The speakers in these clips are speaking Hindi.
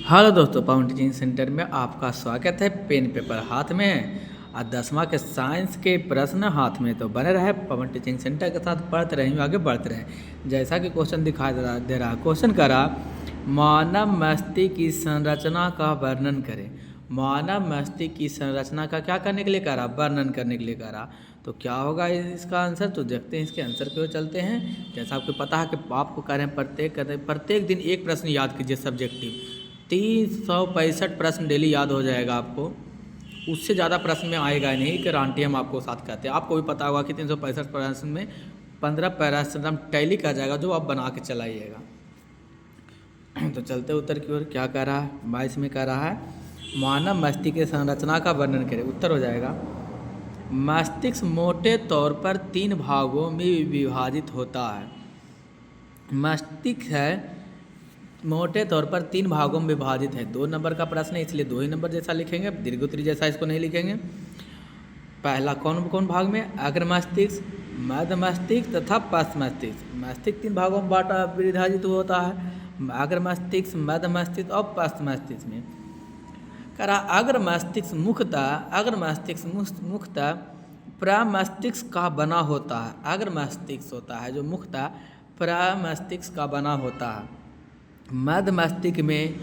हेलो दोस्तों, पवन टीचिंग सेंटर में आपका स्वागत है। पेन पेपर हाथ में और 10वां के साइंस के प्रश्न हाथ में। तो बने रहे पवन टीचिंग सेंटर के साथ, पढ़ते रहें, आगे बढ़ते रहें। जैसा कि क्वेश्चन दिखाई दे रहा क्वेश्चन करा, मानव मस्तिष्क की संरचना का वर्णन करें। मानव मस्तिष्क की संरचना का क्या करने के लिए करा? वर्णन करने के लिए करा। तो क्या होगा इसका आंसर? तो देखते हैं इसके आंसर की ओर चलते हैं। जैसा आपको पता है कि आपको कह रहे हैं प्रत्येक दिन एक प्रश्न याद कीजिए सब्जेक्टिव। 365 प्रश्न डेली याद हो जाएगा आपको। उससे ज़्यादा प्रश्न में आएगा ही नहीं, गारंटी हम आपको साथ कहते हैं। आपको भी पता होगा कि 365 प्रश्न में 15 पैराग्राफ टैली कर जाएगा, जो आप बना के चलाइएगा। तो चलते उत्तर की ओर। क्या कह रहा है? 22 में कह रहा है मानव मस्तिष्क की संरचना का वर्णन करें। उत्तर हो जाएगा, मस्तिष्क मोटे तौर पर 3 भागों में विभाजित होता है। मस्तिष्क है मोटे तौर पर 3 भागों में विभाजित है। 2 नंबर का प्रश्न है, इसलिए 2 ही नंबर जैसा लिखेंगे, दीर्घोत्तरी जैसा इसको नहीं लिखेंगे। पहला कौन कौन भाग में? अग्र मस्तिष्क, मध्य मस्तिष्क तथा पश्च मस्तिष्क। मस्तिष्क 3 भागों में बांटा विभाजित होता है, अग्र मस्तिष्क, मध्य मस्तिष्क और पश्च मस्तिष्क में। करा अग्र मस्तिष्क मुख्यतः प्रमस्तिष्क का बना होता है। अग्र मस्तिष्क होता है जो मुख्यतः प्रमस्तिष्क का बना होता है। मध्य मस्तिष्क में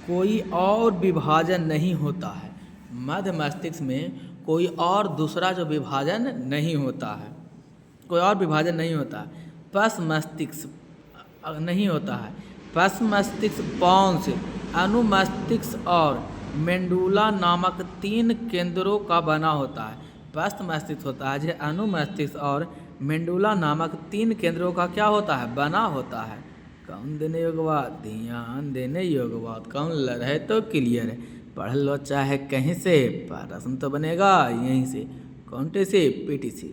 कोई और विभाजन नहीं होता है। मध्य मस्तिष्क में कोई और दूसरा जो विभाजन नहीं होता है, कोई और विभाजन नहीं होता है। पश्च मस्तिष्क नहीं होता है। पश्च मस्तिष्क पोन्स, अनुमस्तिष्क और मेंडुला नामक 3 केंद्रों का बना होता है। पश्च मस्तिष्क होता है जो अनुमस्तिष्क और मेंडुला नामक 3 केंद्रों का क्या होता है? बना होता है। कौन देने योग्य बात? ध्यान देने योग्य बात। कौन रहे तो क्लियर है, पढ़ लो चाहे कहीं से, प्रश्न तो बनेगा यहीं से। कौन से? पीटीसी।